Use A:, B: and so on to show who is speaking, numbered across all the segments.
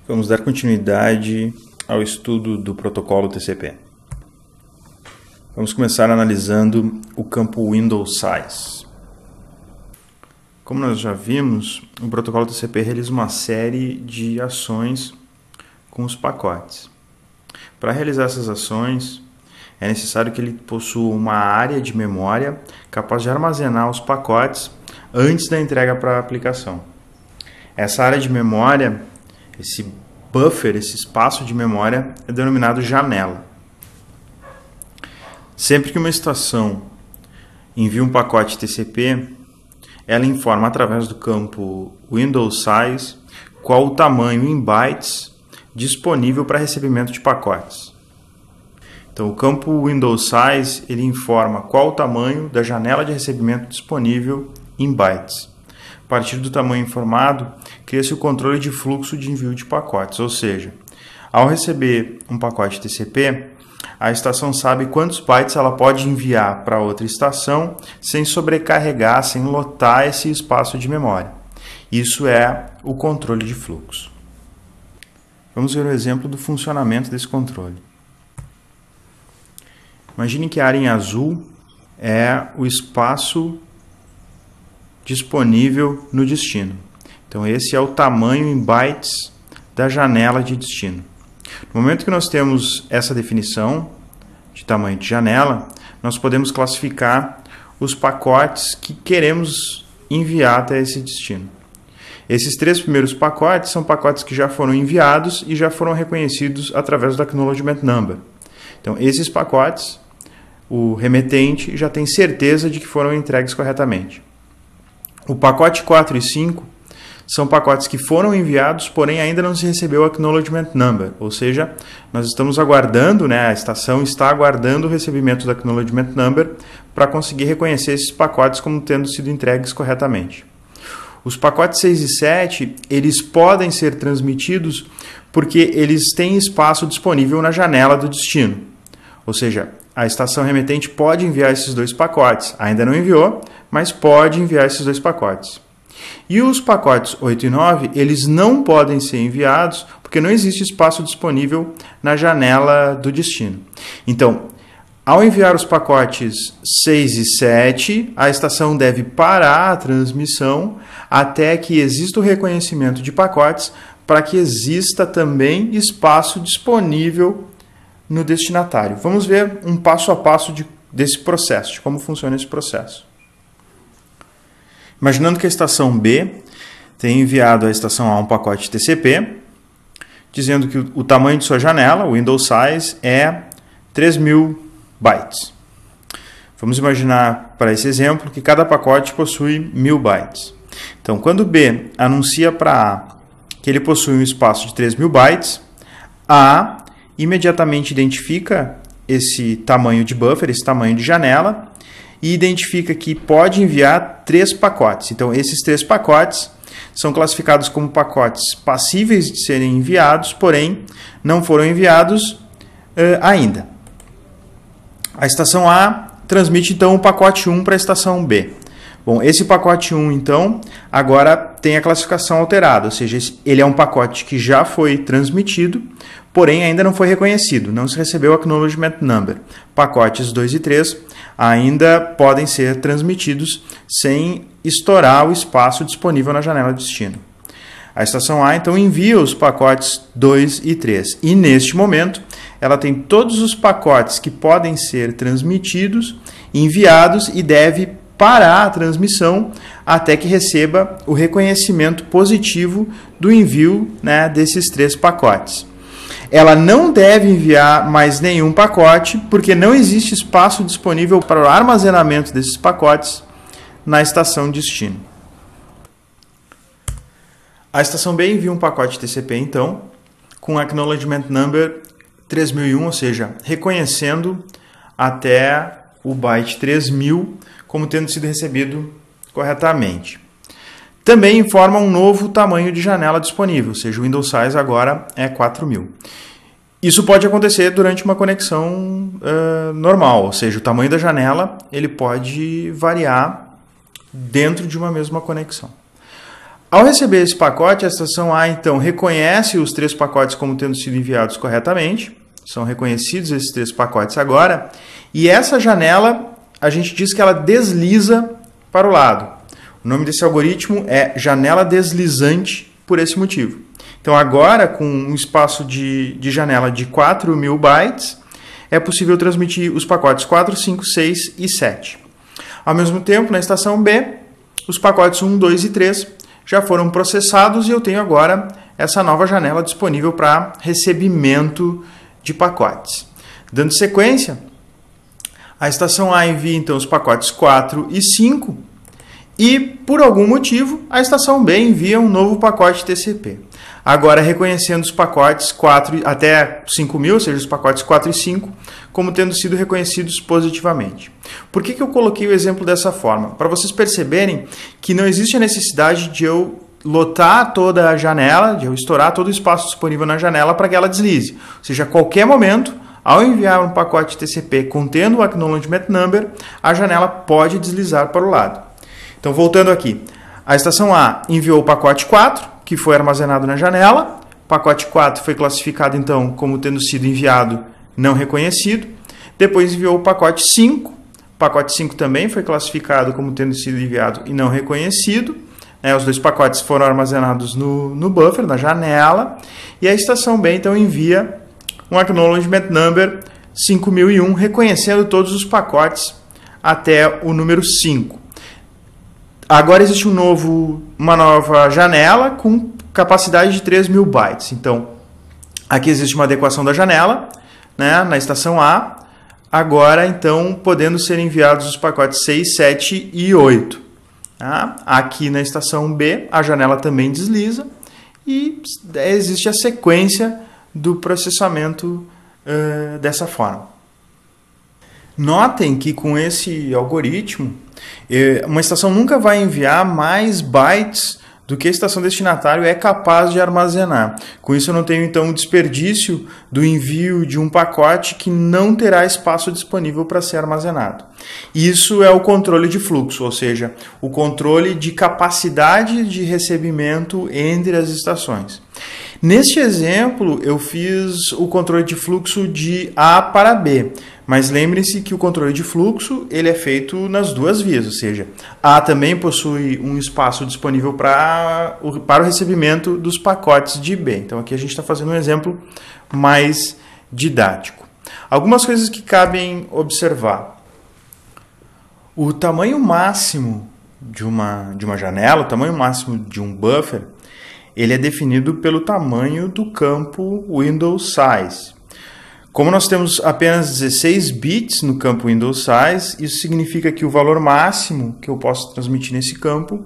A: Vamos dar continuidade ao estudo do protocolo TCP. Vamos começar analisando o campo Window Size. Como nós já vimos, o protocolo TCP realiza uma série de ações com os pacotes. Para realizar essas ações, é necessário que ele possua uma área de memória capaz de armazenar os pacotes antes da entrega para a aplicação. Essa área de memória, esse buffer, esse espaço de memória, é denominado janela. Sempre que uma estação envia um pacote TCP, ela informa através do campo Window Size qual o tamanho em bytes disponível para recebimento de pacotes. Então, o campo Window Size ele informa qual o tamanho da janela de recebimento disponível em bytes. A partir do tamanho informado, cria-se o controle de fluxo de envio de pacotes, ou seja, ao receber um pacote TCP, a estação sabe quantos bytes ela pode enviar para outra estação sem sobrecarregar, sem lotar esse espaço de memória. Isso é o controle de fluxo. Vamos ver o exemplo do funcionamento desse controle. Imagine que a área em azul é o espaço disponível no destino. Então, esse é o tamanho em bytes da janela de destino. No momento que nós temos essa definição de tamanho de janela, nós podemos classificar os pacotes que queremos enviar até esse destino. Esses três primeiros pacotes são pacotes que já foram enviados e já foram reconhecidos através do Acknowledgement Number. Então, esses pacotes, o remetente já tem certeza de que foram entregues corretamente. O pacote 4 e 5 são pacotes que foram enviados, porém ainda não se recebeu o Acknowledgement Number, ou seja, nós estamos aguardando, a estação está aguardando o recebimento do Acknowledgement Number para conseguir reconhecer esses pacotes como tendo sido entregues corretamente. Os pacotes 6 e 7, eles podem ser transmitidos porque eles têm espaço disponível na janela do destino, ou seja, a estação remetente pode enviar esses dois pacotes, ainda não enviou, mas pode enviar esses dois pacotes. E os pacotes 8 e 9, eles não podem ser enviados porque não existe espaço disponível na janela do destino. Então, ao enviar os pacotes 6 e 7, a estação deve parar a transmissão até que exista o reconhecimento de pacotes para que exista também espaço disponível no destinatário. Vamos ver um passo a passo desse processo, de como funciona esse processo. Imaginando que a estação B tenha enviado à estação A um pacote TCP, dizendo que o tamanho de sua janela, o window size, é 3.000 bytes. Vamos imaginar, para esse exemplo, que cada pacote possui 1.000 bytes. Então, quando B anuncia para A que ele possui um espaço de 3.000 bytes, A imediatamente identifica esse tamanho de buffer, esse tamanho de janela, e identifica que pode enviar 3 pacotes. Então, esses 3 pacotes são classificados como pacotes passíveis de serem enviados, porém, não foram enviados ainda. A estação A transmite, então, o pacote 1 para a estação B. Bom, esse pacote 1, então, agora tem a classificação alterada, ou seja, ele é um pacote que já foi transmitido, porém ainda não foi reconhecido, não se recebeu o Acknowledgement Number. Pacotes 2 e 3 ainda podem ser transmitidos sem estourar o espaço disponível na janela de destino. A estação A, então, envia os pacotes 2 e 3, e neste momento ela tem todos os pacotes que podem ser transmitidos, enviados, e deve parar a transmissão até que receba o reconhecimento positivo do envio desses 3 pacotes. Ela não deve enviar mais nenhum pacote, porque não existe espaço disponível para o armazenamento desses pacotes na estação destino. A estação B envia um pacote TCP, então, com Acknowledgement Number 3001, ou seja, reconhecendo até o byte 3000 como tendo sido recebido corretamente. Também informa um novo tamanho de janela disponível, ou seja, o window size agora é 4.000. Isso pode acontecer durante uma conexão normal, ou seja, o tamanho da janela ele pode variar dentro de uma mesma conexão. Ao receber esse pacote, a estação A, então, reconhece os 3 pacotes como tendo sido enviados corretamente. São reconhecidos esses 3 pacotes agora. E essa janela, a gente diz que ela desliza para o lado. O nome desse algoritmo é janela deslizante por esse motivo. Então, agora, com um espaço de janela de 4.000 bytes, é possível transmitir os pacotes 4, 5, 6 e 7. Ao mesmo tempo, na estação B, os pacotes 1, 2 e 3 já foram processados e eu tenho agora essa nova janela disponível para recebimento de pacotes. Dando sequência, a estação A envia então os pacotes 4 e 5 e, por algum motivo, a estação B envia um novo pacote TCP. Agora reconhecendo os pacotes 4 até 5.000, ou seja, os pacotes 4 e 5, como tendo sido reconhecidos positivamente. Por que eu coloquei o exemplo dessa forma? Para vocês perceberem que não existe a necessidade de eu lotar toda a janela, de eu estourar todo o espaço disponível na janela para que ela deslize. Ou seja, a qualquer momento, ao enviar um pacote TCP contendo o Acknowledgement Number, a janela pode deslizar para o lado. Então, voltando aqui, a estação A enviou o pacote 4, que foi armazenado na janela. O pacote 4 foi classificado, então, como tendo sido enviado não reconhecido. Depois enviou o pacote 5. O pacote 5 também foi classificado como tendo sido enviado e não reconhecido. Os 2 pacotes foram armazenados no buffer, na janela. E a estação B, então, envia um Acknowledgement Number 5001, reconhecendo todos os pacotes até o número 5. Agora existe uma nova janela com capacidade de 3.000 bytes. Então, aqui existe uma adequação da janela, né, na estação A. Agora, então, podendo ser enviados os pacotes 6, 7 e 8. Tá? Aqui na estação B, a janela também desliza e existe a sequência do processamento dessa forma. Notem que com esse algoritmo, uma estação nunca vai enviar mais bytes do que a estação destinatária é capaz de armazenar. Com isso eu não tenho então o desperdício do envio de um pacote que não terá espaço disponível para ser armazenado. Isso é o controle de fluxo, ou seja, o controle de capacidade de recebimento entre as estações. Neste exemplo, eu fiz o controle de fluxo de A para B, mas lembre-se que o controle de fluxo ele é feito nas duas vias, ou seja, A também possui um espaço disponível para o recebimento dos pacotes de B. Então aqui a gente está fazendo um exemplo mais didático. Algumas coisas que cabem observar. O tamanho máximo de uma janela, o tamanho máximo de um buffer, ele é definido pelo tamanho do campo Windows Size. Como nós temos apenas 16 bits no campo Windows Size, isso significa que o valor máximo que eu posso transmitir nesse campo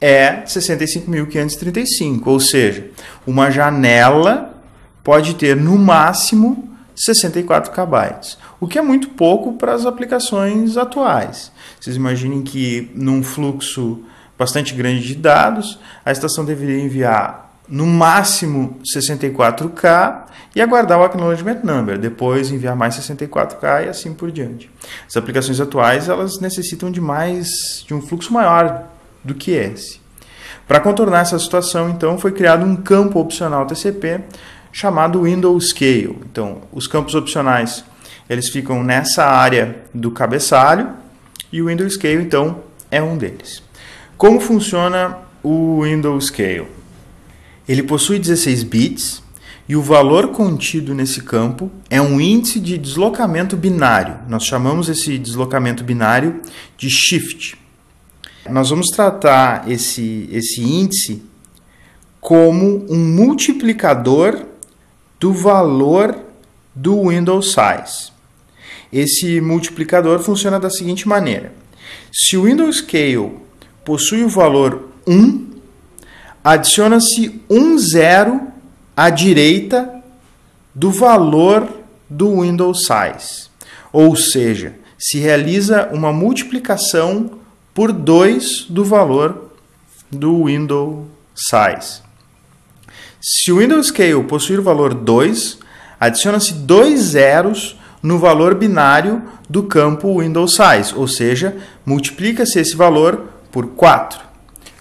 A: é 65.535, ou seja, uma janela pode ter no máximo 64 KB, o que é muito pouco para as aplicações atuais. Vocês imaginem que num fluxo bastante grande de dados, a estação deveria enviar no máximo 64K e aguardar o Acknowledgement Number, depois enviar mais 64K e assim por diante. As aplicações atuais elas necessitam de um fluxo maior do que esse. Para contornar essa situação, então, foi criado um campo opcional TCP chamado Window Scale. Então, os campos opcionais eles ficam nessa área do cabeçalho e o Window Scale, então, é um deles. Como funciona o Window Scale? Ele possui 16 bits e o valor contido nesse campo é um índice de deslocamento binário. Nós chamamos esse deslocamento binário de shift. Nós vamos tratar esse índice como um multiplicador do valor do Windows Size. Esse multiplicador funciona da seguinte maneira. Se o Window Scale possui o valor 1, adiciona-se um zero à direita do valor do Windows Size. Ou seja, se realiza uma multiplicação por 2 do valor do Windows Size. Se o Window Scale possuir o valor 2, adiciona-se 2 zeros no valor binário do campo Windows Size, ou seja, multiplica-se esse valor por 4.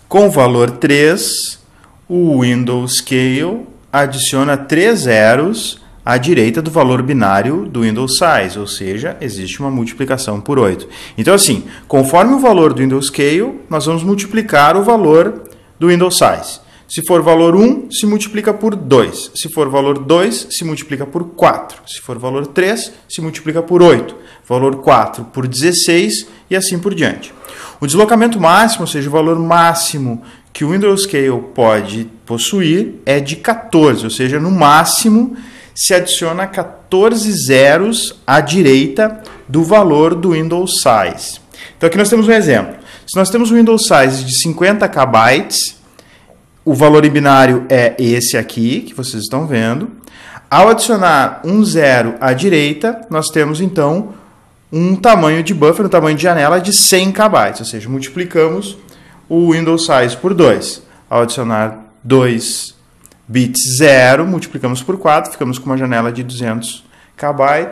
A: Com o valor 3, o Windows Scale adiciona 3 zeros à direita do valor binário do Windows Size, ou seja, existe uma multiplicação por 8. Então, assim, conforme o valor do Windows Scale, nós vamos multiplicar o valor do Windows Size. Se for valor 1, se multiplica por 2. Se for valor 2, se multiplica por 4. Se for valor 3, se multiplica por 8. Valor 4 por 16 e assim por diante. O deslocamento máximo, ou seja, o valor máximo que o Windows Scale pode possuir é de 14, ou seja, no máximo se adiciona 14 zeros à direita do valor do Windows Size. Então aqui nós temos um exemplo. Se nós temos um Windows Size de 50 KB, o valor em binário é esse aqui, que vocês estão vendo. Ao adicionar um zero à direita, nós temos então um tamanho de buffer, um tamanho de janela de 100 KB, ou seja, multiplicamos o Windows Size por 2. Ao adicionar 2 bits 0, multiplicamos por 4, ficamos com uma janela de 200 KB,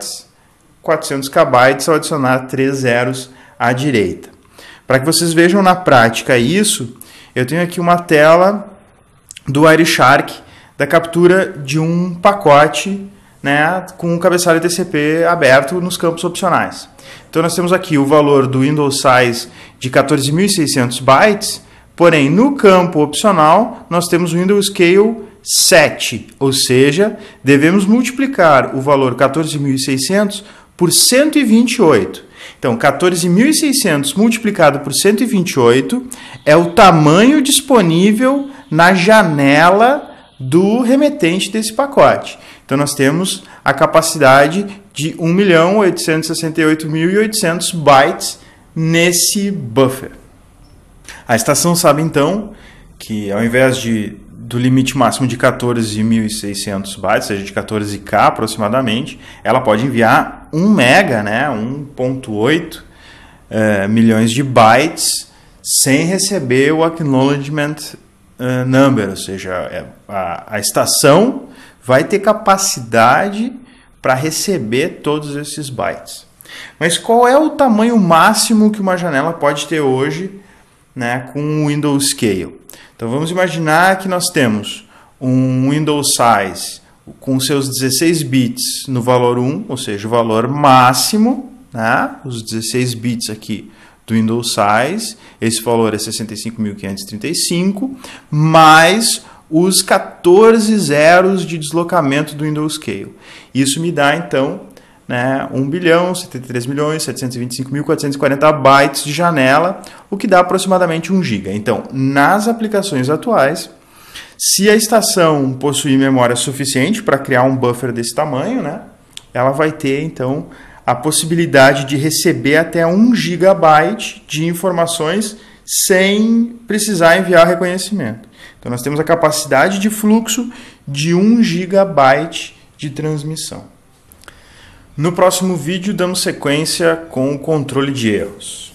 A: 400 KB ao adicionar 3 zeros à direita. Para que vocês vejam na prática isso, eu tenho aqui uma tela do Wireshark da captura de um pacote, né, com o cabeçalho TCP aberto nos campos opcionais. Então nós temos aqui o valor do Windows Size de 14.600 bytes, porém no campo opcional nós temos o Windows Scale 7, ou seja, devemos multiplicar o valor 14.600 por 128. Então, 14.600 multiplicado por 128 é o tamanho disponível na janela do remetente desse pacote. Então, nós temos a capacidade de 1.868.800 bytes nesse buffer. A estação sabe, então, que ao invés do limite máximo de 14.600 bytes, ou seja, de 14K aproximadamente, ela pode enviar 1 mega, né, 1.8 milhões de bytes sem receber o acknowledgement number, ou seja, a estação vai ter capacidade para receber todos esses bytes. Mas qual é o tamanho máximo que uma janela pode ter hoje, né, com o Windows Scale? Então vamos imaginar que nós temos um Windows Size com seus 16 bits no valor 1, ou seja, o valor máximo, né, os 16 bits aqui do Windows Size, esse valor é 65.535, mais os 14 zeros de deslocamento do Windows Scale. Isso me dá, então, né, 1.073.725.440 bytes de janela, o que dá aproximadamente 1 GB. Então, nas aplicações atuais, se a estação possuir memória suficiente para criar um buffer desse tamanho, né, ela vai ter, então, a possibilidade de receber até 1 GB de informações sem precisar enviar reconhecimento. Então, nós temos a capacidade de fluxo de 1 GB de transmissão. No próximo vídeo, damos sequência com o controle de erros.